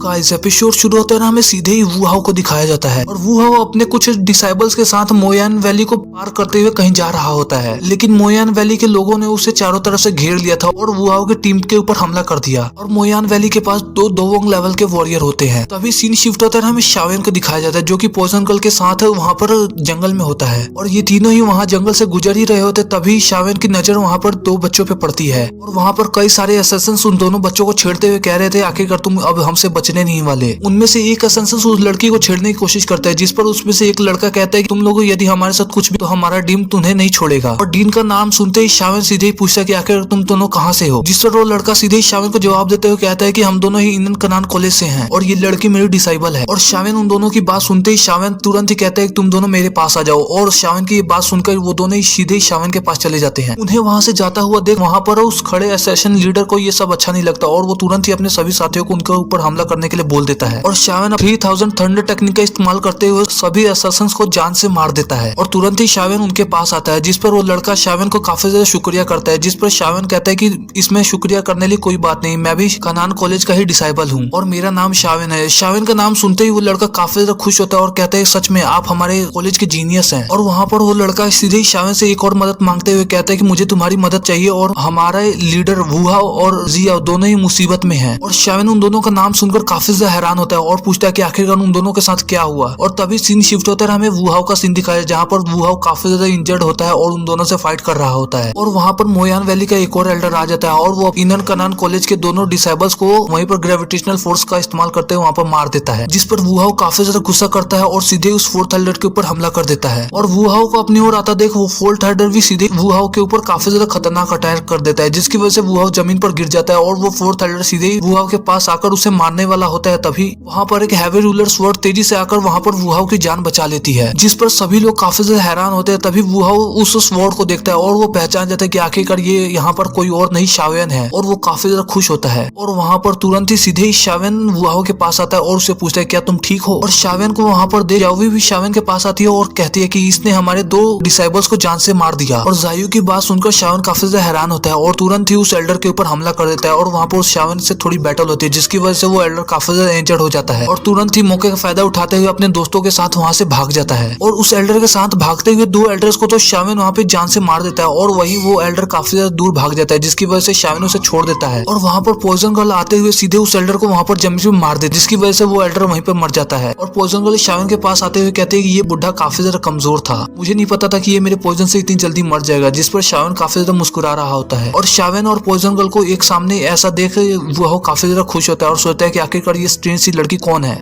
Guys episode शुरू होता है ना, हमें सीधे ही वू हाउ को दिखाया जाता है और वू हाउ अपने कुछ डिसाइबल्स के साथ मोयान वैली को पार करते हुए कहीं जा रहा होता है, लेकिन मोयान वैली के लोगों ने उसे चारों तरफ से घेर लिया था और वू हाउ की टीम के ऊपर हमला कर दिया। और मोयान वैली के पास दो दोवंग लेवल के वॉरियर होते हैं। तभी सीन शिफ्ट होता है, हमें शावेन को दिखाया जाता है जो कि पोइजन गर्ल के साथ वहाँ पर जंगल में होता है और ये तीनों ही वहाँ जंगल से गुजर ही रहे होते। तभी शावेन की नजर वहाँ पर दो बच्चों पे पड़ती है और वहाँ पर कई सारे असैसिन्स उन दोनों बच्चों को छेड़ते हुए कह रहे थे आखिरकार तुम अब हमसे बचने नहीं वाले। उनमें से एक असैसिन उस लड़की को छेड़ने की कोशिश करता है, जिस पर उसमें से एक लड़का कहता है कि तुम लोग यदि हमारे साथ कुछ भी तो हमारा डीन तुम्हें नहीं छोड़ेगा। और डीन का नाम सुनते ही शावेन सीधे ही पूछता है कि आखिर तुम दोनों कहाँ से हो, जिस पर वो लड़का सीधे ही शावेन को जवाब देते हुए कहता है कि हम दोनों ही इंडियन कनान कॉलेज से हैं और ये लड़की मेरी डिसाइबल है। और शावेन उन दोनों की बात सुनते ही शावेन तुरंत ही कहता है कि तुम दोनों मेरे पास आ जाओ। और शावेन की ये बात सुनकर वो दोनों ही सीधे ही शावेन के पास चले जाते हैं। उन्हें वहां से जाता हुआ देख वहां पर उस खड़े असैसिन लीडर को ये सब अच्छा नहीं लगता और वो तुरंत ही अपने सभी साथियों को उनके ऊपर हमला करने के लिए बोल देता है। और शावेन 3000 थंडर टेक्निक का इस्तेमाल करते हुए सभी असैसिन्स को जान से मार देता है और तुरंत ही शावेन उनके पास आता है, जिस पर वो लड़का शावेन को काफी ज्यादा शुक्रिया करता है, जिस पर शावेन कहता है कि इसमें शुक्रिया करने लिए कोई बात नहीं, मैं भी कनान कॉलेज का ही डिसाइबल हूँ और मेरा नाम शावेन है। शावेन का नाम सुनते ही वो लड़का काफी ज्यादा खुश होता है और कहता है सच में आप हमारे कॉलेज के जीनियस हैं। और वहाँ पर वो लड़का सीधे ही शावेन से एक और मदद मांगते हुए कहता है कि मुझे तुम्हारी मदद चाहिए और हमारे लीडर वू हाउ और जिया दोनों ही मुसीबत में हैं। और शावेन उन दोनों का नाम सुनकर काफी ज्यादा हैरान होता है और पूछता है कि आखिरकार उन दोनों के साथ क्या हुआ। और तभी सीन शिफ्ट होता है, हमें वू हाउ का सीन दिखाया जहाँ पर वू हाउ काफी ज्यादा इंजर्ड होता है और उन दोनों से फाइट कर रहा होता है। और वहाँ पर मोयान वैली का एक और एल्डर आ जाता है और वो इंडियन कनान कॉलेज के दोनों डिसाइबल्स को वहीं पर ग्रेविटेशनल फोर्स का इस्तेमाल करते हुए वहाँ पर मार देता है, जिस पर वू हाउ काफी ज्यादा गुस्सा करता है और सीधे उस फोर्थ एल्डर के ऊपर हमला कर देता है। और वू हाउ को अपनी ओर आता देख वो फोर्थ एल्डर भी सीधे वू हाउ के ऊपर काफी ज्यादा खतरनाक अटैक कर देता है, जिसकी वजह से वू हाउ जमीन पर गिर जाता है और वो फोर्थ एल्डर सीधे ही वू हाउ के पास आकर उसे मारने वाला होता है। तभी वहाँ पर एक हैवी रूलर स्वॉर्ड तेजी से आकर वहाँ पर वू हाउ की जान बचा लेती है, जिस पर सभी लोग काफी ज्यादा हैरान होते हैं। तभी वू हाउ उस स्वॉर्ड को देखता है और वो पहचान जाता है कि आखिरकार ये यहाँ पर कोई और नहीं शावेन है और वो काफी ज्यादा खुश होता है। और वहाँ पर तुरंत ही सीधे ही शावेन वू हाउ के पास आता है और उसे पूछता है क्या तुम ठीक हो। और शावेन को वहाँ पर दे जाओवी भी शावेन के पास आती है और कहती है कि इसने हमारे दो डिसाइबल्स को जान से मार दिया। और जायू की बात सुनकर शावेन काफी ज्यादा हैरान होता है और तुरंत ही उस एल्डर के ऊपर हमला कर देता है और वहाँ पर उस शावेन से थोड़ी बैटल होती है, जिसकी वजह से वो एल्डर काफी ज्यादा इंजर्ड हो जाता है और तुरंत ही मौके का फायदा उठाते हुए अपने दोस्तों के साथ वहाँ से भाग जाता है। और उस एल्डर के साथ भागते हुए दो एल्डर्स को तो शावेन वहाँ पे जान से मार देता है और वही वो एल्डर काफी ज्यादा दूर भाग जाता है, जिसकी वजह से शावेन उसे छोड़ देता है। और वहाँ पर पोइजन गर्ल आते हुए सीधे उस एल्डर को वहाँ पर जमीन में मार देती है, जिसकी वजह से वो एल्डर वहीं पर मर जाता है। और पोइजन गर्ल शावेन के पास आते हुए कहते हैं कि ये बुढ़ा काफी ज्यादा कमजोर था, मुझे नहीं पता था कि ये मेरे पोइजन से इतनी जल्दी मर जाएगा, जिस पर शावेन काफी ज्यादा मुस्कुरा रहा होता है। और शावेन और पोइजन गर्ल को एक सामने ऐसा देख वो काफी ज्यादा खुश होता है और सोचता है कि आखिरकार ये स्ट्रेंज सी लड़की कौन है।